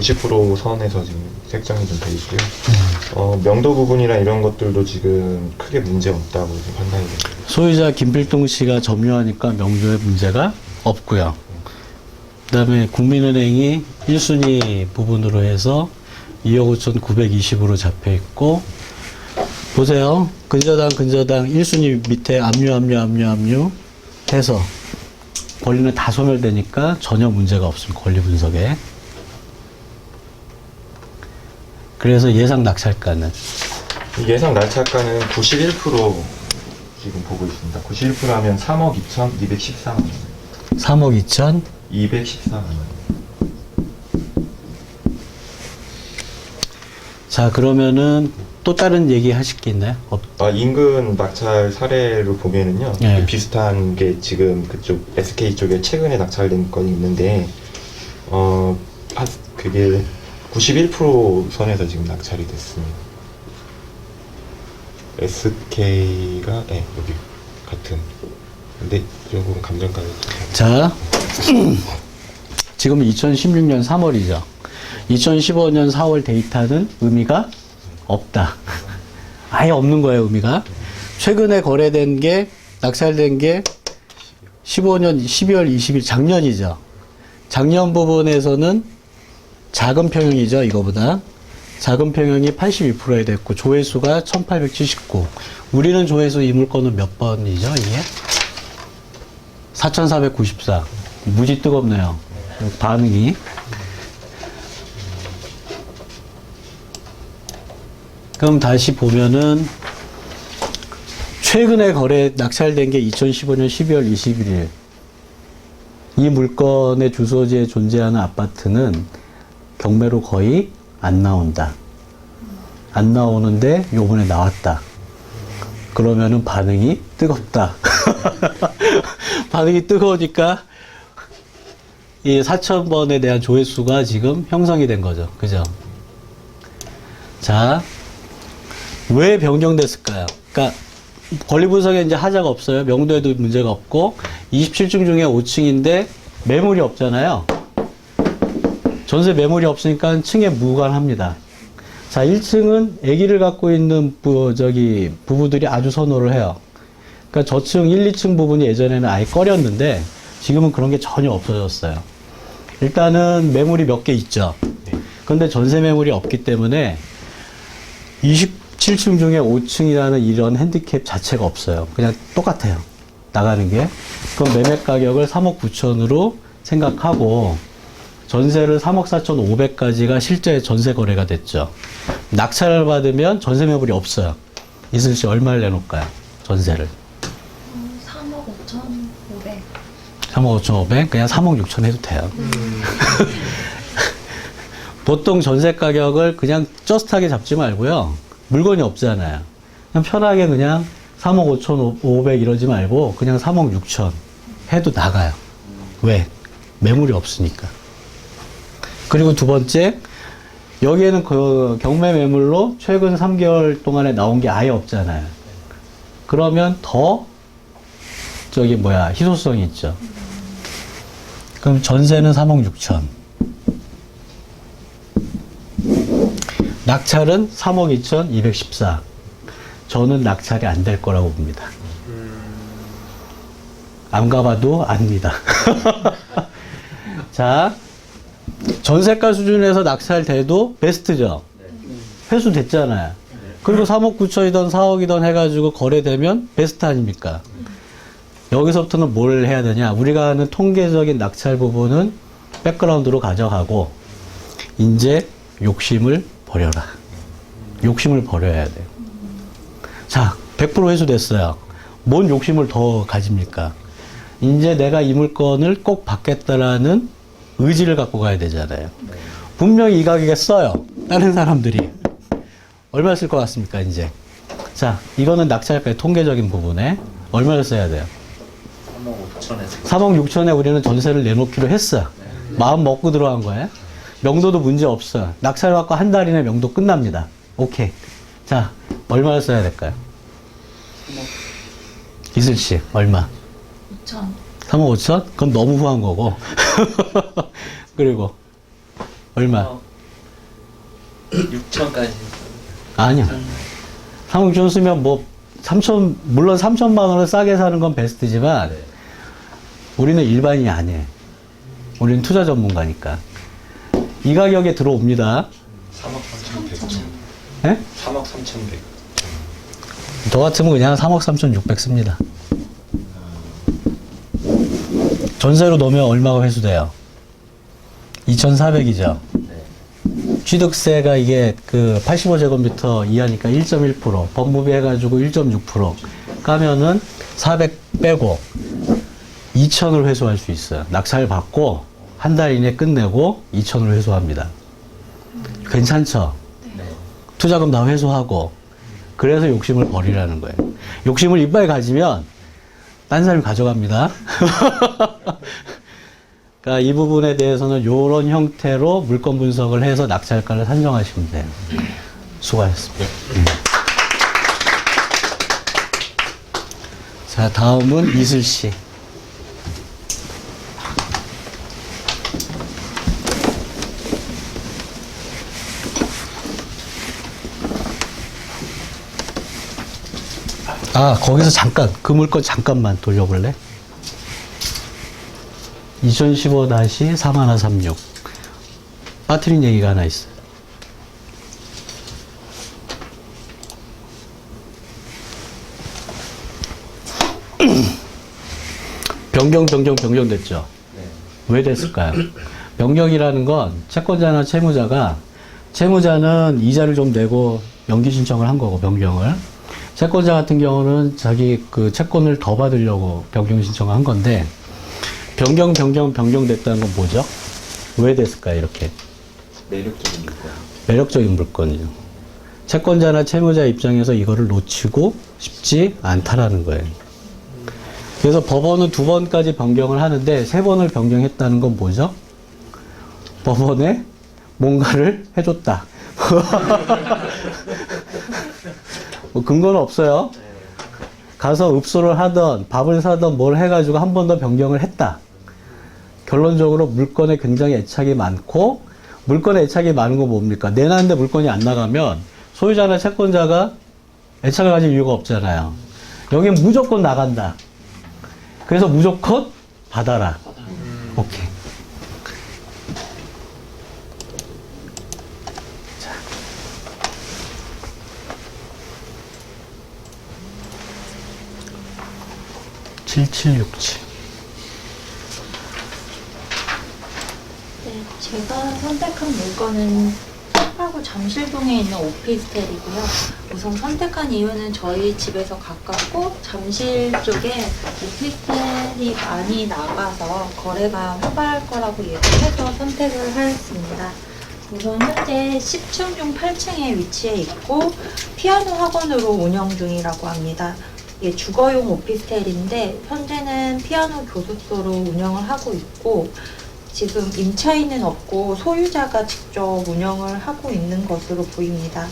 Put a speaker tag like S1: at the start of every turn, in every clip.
S1: 90% 선에서 지금 책정이 좀 돼 있고요. 명도 부분이나 이런 것들도 지금 크게 문제 없다고 지금 판단이 됩니다.
S2: 소유자 김필동 씨가 점유하니까 명도에 문제가 없고요. 그다음에 국민은행이 1순위 부분으로 해서 2억 5,920으로 잡혀 있고, 보세요. 근저당 1순위 밑에 압류 해서 권리는 다 소멸되니까 전혀 문제가 없습니다. 권리 분석에. 그래서 예상 낙찰가는
S1: 예상 날짜가는 91% 지금 보고 있습니다. 91% 하면 3억 2,214만 원.
S2: 3억 2천
S1: 214만 원.
S2: 자, 그러면은 또 다른 얘기 하실 게 있나요?
S1: 인근 낙찰 사례로 보면은요,
S2: 네.
S1: 비슷한 게 지금 그쪽 SK 쪽에 최근에 낙찰된 건이 있는데, 그게 91% 선에서 지금 낙찰이 됐습니다. SK가 여기 같은. 근데 조금 감정가격이.
S2: 자, 지금 2016년 3월이죠. 2015년 4월 데이터는 의미가 없다. 아예 없는 거예요, 의미가. 최근에 거래된 게, 낙찰된 게 15년 12월 20일 작년이죠. 작년 부분에서는 작은 평형이죠, 이거보다. 작은 평형이 82%에 됐고, 조회수가 1879. 우리는 조회수 이 물건은 몇 번이죠, 이게? 4494. 무지 뜨겁네요. 반응이. 그럼 다시 보면은 최근에 낙찰된 게 2015년 12월 21일. 이 물건의 주소지에 존재하는 아파트는 경매로 거의 안 나온다. 안 나오는데 요번에 나왔다. 그러면은 반응이 뜨겁다. 반응이 뜨거우니까 이 4,000번에 대한 조회수가 지금 형성이 된 거죠. 그죠? 자, 왜 변경됐을까요? 그러니까 권리 분석에 이제 하자가 없어요. 명도에도 문제가 없고 27층 중에 5층인데 매물이 없잖아요. 전세 매물이 없으니까 층에 무관합니다. 자, 1층은 아기를 갖고 있는 부부들이 아주 선호를 해요. 그러니까 저층 1, 2층 부분이 예전에는 아예 꺼렸는데 지금은 그런 게 전혀 없어졌어요. 일단은 매물이 몇 개 있죠. 그런데 전세 매물이 없기 때문에 27층 중에 5층이라는 이런 핸디캡 자체가 없어요. 그냥 똑같아요. 나가는 게. 그럼 매매 가격을 3억 9천으로 생각하고 전세를 3억 4,500까지가 실제 전세 거래가 됐죠. 낙찰을 받으면 전세 매물이 없어요. 이슬 씨 얼마를 내놓을까요? 전세를.
S3: 3억 5,500.
S2: 3억 5,500? 그냥 3억 6천 해도 돼요. 보통 전세 가격을 그냥 쩌스하게 잡지 말고요. 물건이 없잖아요. 그냥 편하게 그냥 3억 5,500 이러지 말고 그냥 3억 6천 해도 나가요. 왜? 매물이 없으니까. 그리고 두 번째, 여기에는 그 경매 매물로 최근 3개월 동안에 나온 게 아예 없잖아요. 그러면 더 희소성이 있죠. 그럼 전세는 3억 6천. 낙찰은 3억 2,214. 저는 낙찰이 안 될 거라고 봅니다. 안 가봐도 압니다. 자, 전세가 수준에서 낙찰돼도 베스트죠. 회수 됐잖아요. 그리고 3억 9천이던 4억이던 해가지고 거래되면 베스트 아닙니까? 여기서부터는 뭘 해야 되냐? 우리가 하는 통계적인 낙찰 부분은 백그라운드로 가져가고 이제 욕심을 버려라. 욕심을 버려야 돼요. 자, 100% 회수됐어요. 뭔 욕심을 더 가집니까? 이제 내가 이 물건을 꼭 받겠다라는 의지를 갖고 가야 되잖아요. 분명히 이 가격에 써요. 다른 사람들이. 얼마 쓸 것 같습니까, 이제? 자, 이거는 낙찰가의 통계적인 부분에 얼마를 써야 돼요? 3억 6천에 우리는 전세를 내놓기로 했어. 마음 먹고 들어간 거예요. 명도도 문제 없어. 낙찰 받고 한 달 이내 명도 끝납니다. 오케이. 자, 얼마를 써야 될까요? 이슬 씨, 얼마?
S3: 5천.
S2: 3억 5천? 그건 너무 후한 거고. 그리고 얼마?
S4: 6천까지.
S2: 아니야. 3억 6천 쓰면 뭐 3천, 물론 3천만 원을 싸게 사는 건 베스트지만
S4: 네.
S2: 우리는 일반인이 아니에요. 우리는 투자 전문가니까. 이 가격에 들어옵니다.
S1: 3억 3,100점.
S2: 예?
S1: 3억 3,100.
S2: 저 같으면 그냥 3억 3,600 씁니다. 전세로 넣으면 얼마가 회수돼요? 2,400이죠.
S4: 네.
S2: 취득세가 이게 그 85제곱미터 이하니까 1.1%, 법무비 해가지고 1.6% 까면은 400 빼고 2,000을 회수할 수 있어요. 낙찰 받고 한 달 이내 끝내고 2,000을 회수합니다. 괜찮죠?
S4: 네.
S2: 투자금 다 회수하고 그래서 욕심을 버리라는 거예요. 욕심을 이빨 가지면 딴 사람이 가져갑니다. 그러니까 이 부분에 대해서는 이런 형태로 물건 분석을 해서 낙찰가를 산정하시면 돼요. 수고하셨습니다. 자, 다음은 이슬 씨. 아, 거기서 잠깐, 그 물건 잠깐만 돌려볼래? 2015-3136. 빠트린 얘기가 하나 있어요. 변경 됐죠?
S4: 네.
S2: 왜 됐을까요? 변경이라는 건 채권자나 채무자가, 채무자는 이자를 좀 내고 연기 신청을 한 거고, 변경을. 채권자 같은 경우는 자기 그 채권을 더 받으려고 변경 신청을 한 건데, 변경됐다는 건 뭐죠? 왜 됐을까요, 이렇게?
S4: 매력적인 물건.
S2: 매력적인 물건이죠. 채권자나 채무자 입장에서 이거를 놓치고 싶지 않다라는 거예요. 그래서 법원은 2번까지 변경을 하는데 3번을 변경했다는 건 뭐죠? 법원에 뭔가를 해줬다. 뭐 근거는 없어요. 가서 읍소를 하던 밥을 사던 뭘 해가지고 한 번 더 변경을 했다. 결론적으로 물건에 굉장히 애착이 많고, 물건에 애착이 많은 건 뭡니까? 내놨는데 물건이 안 나가면 소유자나 채권자가 애착을 가질 이유가 없잖아요. 여긴 무조건 나간다. 그래서 무조건 받아라. 오케이. 자. (7767)
S3: 네, 제가 선택한 물건은 서울하고 잠실동에 있는 오피스텔이고요. 우선 선택한 이유는 저희 집에서 가깝고 잠실 쪽에 오피스텔이 많이 나가서 거래가 활발할 거라고 예상해서 선택을 하였습니다. 우선 현재 10층 중 8층에 위치해 있고 피아노 학원으로 운영 중이라고 합니다. 예, 주거용 오피스텔인데 현재는 피아노 교습소로 운영을 하고 있고 지금 임차인은 없고 소유자가 직접 운영을 하고 있는 것으로 보입니다.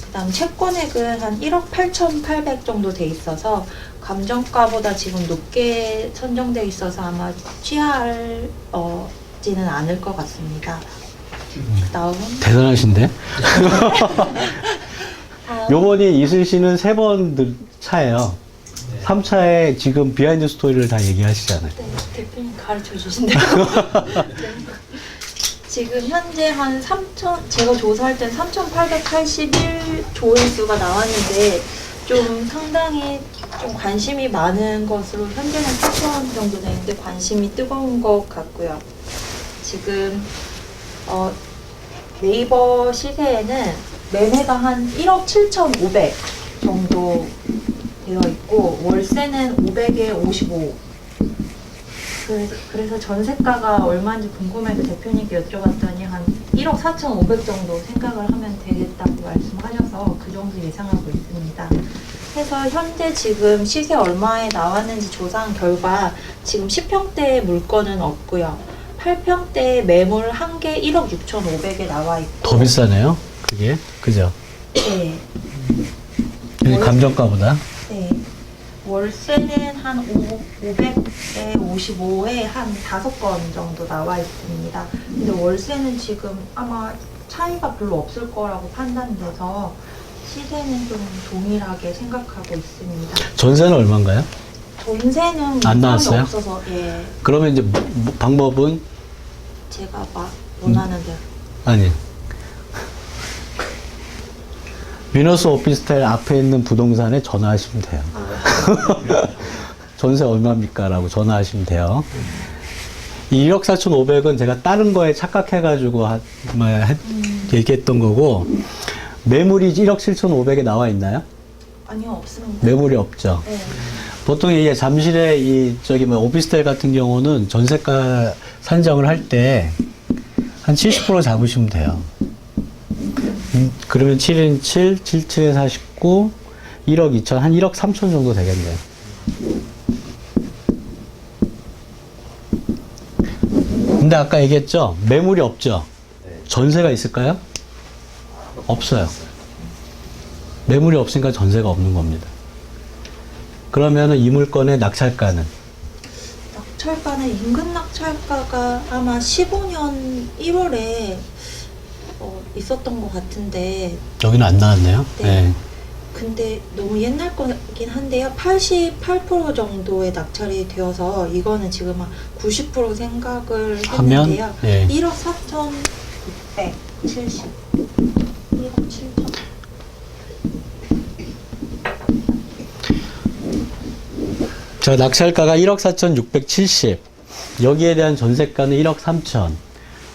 S3: 그 다음 채권액은 한 1억 8,800 정도 돼 있어서 감정가보다 지금 높게 선정돼 있어서 아마 취하지는 않을 것 같습니다. 그 다음
S2: 대단하신데?
S3: 다음
S2: 요번이 이슬 씨는 3번 차예요. 3차에 지금 비하인드 스토리를 다 얘기하시잖아요.
S3: 네, 대표님 가르쳐 주신대요. 네. 지금 현재 한 3천, 제가 조사할 땐 3,881 조회수가 나왔는데 좀 상당히 좀 관심이 많은 것으로 현재는 4천 정도 되는데 관심이 뜨거운 것 같고요. 지금 네이버 시세에는 매매가 한 1억 7,500 정도 되어 있고 월세는 500에 55. 그래서 전세가가 얼마인지 궁금해서 대표님께 여쭤봤더니 한 1억 4,500 정도 생각을 하면 되겠다고 말씀하셔서 그 정도 예상하고 있습니다. 그래서 현재 지금 시세 얼마에 나왔는지 조사한 결과 지금 10평대의 물건은 없고요. 8평대의 매물 한 개 1억 6,500에 나와 있고
S2: 더 비싸네요. 그게. 그죠?
S3: 네.
S2: 여기 감정가보다.
S3: 네. 월세는 한 500에 55에 한 5건 정도 나와 있습니다. 근데 월세는 지금 아마 차이가 별로 없을 거라고 판단돼서 시세는 좀 동일하게 생각하고 있습니다.
S2: 전세는 얼마인가요?
S3: 전세는
S2: 안
S3: 문턱이
S2: 나왔어요?
S3: 없어서 예,
S2: 그러면 이제 방법은
S3: 제가 막 원하는 대로.
S2: 아니 위너스 오피스텔 앞에 있는 부동산에 전화하시면 돼요. 전세 얼마입니까? 라고 전화하시면 돼요. 이 1억 4,500은 제가 다른 거에 착각해가지고 얘기했던 거고, 매물이 1억 7,500에 나와 있나요?
S3: 아니요, 없습니다.
S2: 매물이 없죠.
S3: 네.
S2: 보통 이게 잠실에 오피스텔 같은 경우는 전세가 산정을 할 때 한 70% 잡으시면 돼요. 그러면 7인 7, 77에 49, 1억 2천, 한 1억 3천 정도 되겠네요. 근데 아까 얘기했죠? 매물이 없죠? 전세가 있을까요? 없어요. 매물이 없으니까 전세가 없는 겁니다. 그러면은 이 물건의 낙찰가는?
S3: 낙찰가는 인근 낙찰가가 아마 15년 1월에 있었던 것 같은데,
S2: 여기는 안 나왔네요.
S3: 네. 근데 너무 옛날 거긴 한데요. 88% 정도의 낙찰이 되어서 이거는 지금 한 90% 생각을
S2: 하면,
S3: 했는데요.
S2: 예.
S3: 1억 4,670. 1억 7천.
S2: 자, 낙찰가가 1억 4,670. 여기에 대한 전세가는 1억 3천.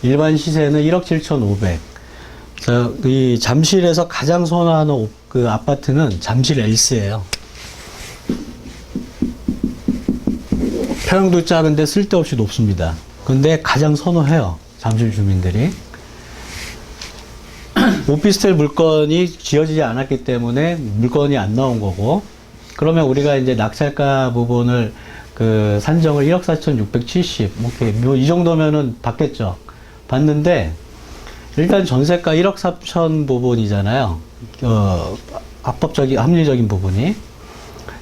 S2: 일반 시세는 1억 7,500. 자, 이 잠실에서 가장 선호하는 그 아파트는 잠실 엘스예요. 평형도 작은데 쓸데없이 높습니다. 근데 가장 선호해요. 잠실 주민들이. 오피스텔 물건이 지어지지 않았기 때문에 물건이 안 나온 거고, 그러면 우리가 이제 낙찰가 부분을 그 산정을 1억 4,670, 오케이. 이 정도면은 받겠죠. 받는데, 일단 전세가 1억 3천 부분이잖아요. 합법적인, 합리적인 부분이.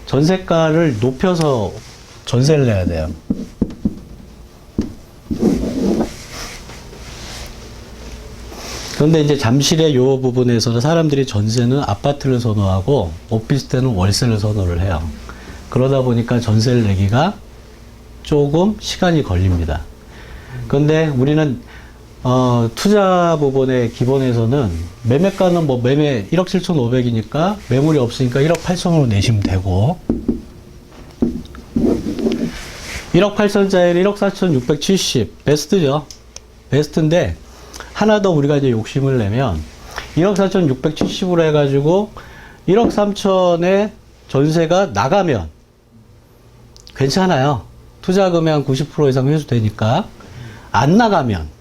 S2: 전세가를 높여서 전세를 내야 돼요. 그런데 이제 잠실의 요 부분에서는 사람들이 전세는 아파트를 선호하고 오피스텔은 월세를 선호를 해요. 그러다 보니까 전세를 내기가 조금 시간이 걸립니다. 그런데 우리는 투자 부분의 기본에서는 매매가는 뭐 매매 1억 7,500이니까 매물이 없으니까 1억 8천으로 내시면 되고, 1억 8천짜리 1억 4,670 베스트죠. 베스트인데 하나 더 우리가 이제 욕심을 내면 1억 4,670으로 해가지고 1억 3천에 전세가 나가면 괜찮아요. 투자금의 한 90% 이상 회수되니까. 안 나가면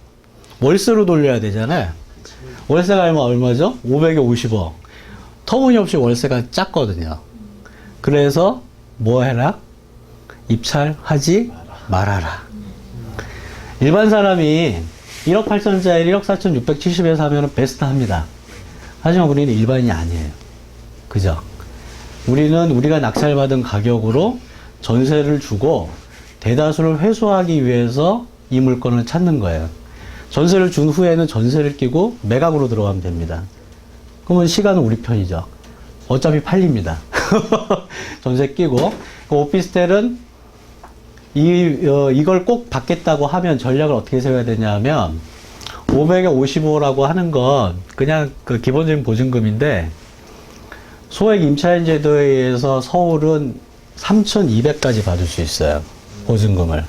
S2: 월세로 돌려야 되잖아요. 월세가 얼마죠? 500에 50억. 터무니없이 월세가 작거든요. 그래서 뭐 해라? 입찰하지 말아라. 일반 사람이 1억 8천짜리 1억 4,670에 사면 베스트 합니다. 하지만 우리는 일반인이 아니에요. 그죠? 우리는 우리가 낙찰받은 가격으로 전세를 주고 대다수를 회수하기 위해서 이 물건을 찾는 거예요. 전세를 준 후에는 전세를 끼고 매각으로 들어가면 됩니다. 그러면 시간은 우리 편이죠. 어차피 팔립니다. 전세 끼고. 그 오피스텔은 이걸 꼭 받겠다고 하면 전략을 어떻게 세워야 되냐 하면 500에 55라고 하는 건 그냥 그 기본적인 보증금인데, 소액 임차인 제도에 의해서 서울은 3,200까지 받을 수 있어요. 보증금을.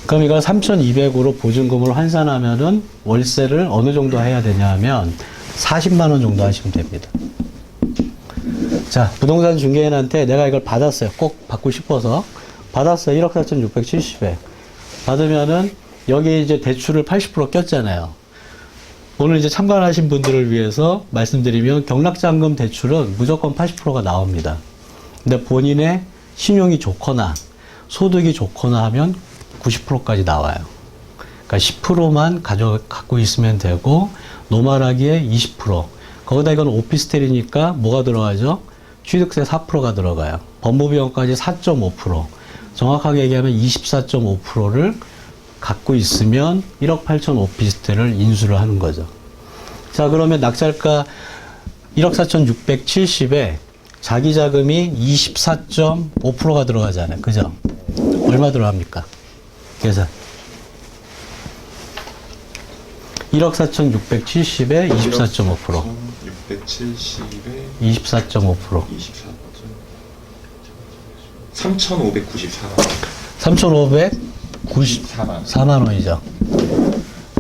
S2: 그럼 이걸 3,200으로 보증금을 환산하면은 월세를 어느 정도 해야 되냐 하면 40만 원 정도 하시면 됩니다. 자, 부동산 중개인한테 내가 이걸 받았어요. 꼭 받고 싶어서. 받았어요. 1억 4,670에. 받으면은 여기 이제 대출을 80% 꼈잖아요. 오늘 이제 참관하신 분들을 위해서 말씀드리면 경락잔금 대출은 무조건 80%가 나옵니다. 근데 본인의 신용이 좋거나 소득이 좋거나 하면 90%까지 나와요. 그러니까 10%만 갖고 있으면 되고, 노멀하기에 20%. 거기다 이건 오피스텔이니까 뭐가 들어가죠? 취득세 4%가 들어가요. 법무비용까지 4.5%. 정확하게 얘기하면 24.5%를 갖고 있으면 1억 8천 오피스텔을 인수를 하는 거죠. 자, 그러면 낙찰가 1억 4,670에 자기 자금이 24.5%가 들어가잖아요. 그죠? 얼마 들어갑니까? 계산. 1억 4,670에 24.5%.
S1: 670에
S2: 24.5%.
S1: 3,594만
S2: 3,594만 원이죠.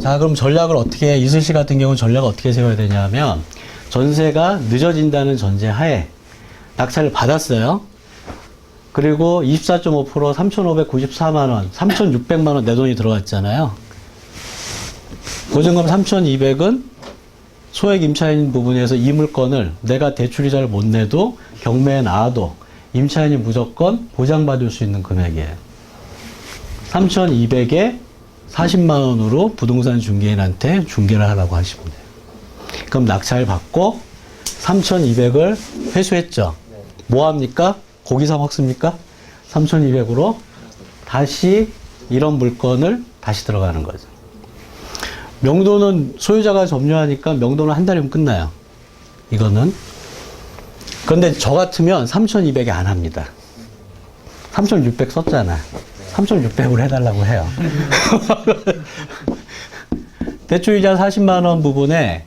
S2: 자, 그럼 전략을 어떻게, 이슬 씨 같은 경우는 전략을 어떻게 세워야 되냐면, 전세가 늦어진다는 전제하에 낙찰을 받았어요. 그리고 24.5% 3,594만 원, 3,600만 원 내 돈이 들어갔잖아요. 보증금 3,200은 소액 임차인 부분에서 이 물건을 내가 대출이자를 못 내도 경매에 나와도 임차인이 무조건 보장받을 수 있는 금액이에요. 3,200에 40만 원으로 부동산 중개인한테 중개를 하라고 하시면 돼요. 그럼 낙찰 받고 3,200을 회수했죠. 뭐 합니까? 고기 사 먹습니까? 3,200으로 다시 이런 물건을 다시 들어가는 거죠. 명도는 소유자가 점유하니까 명도는 한 달이면 끝나요. 이거는. 그런데 저 같으면 3,200에 안 합니다. 3,600 썼잖아. 3,600으로 해달라고 해요. 대출이자 40만 원 부분에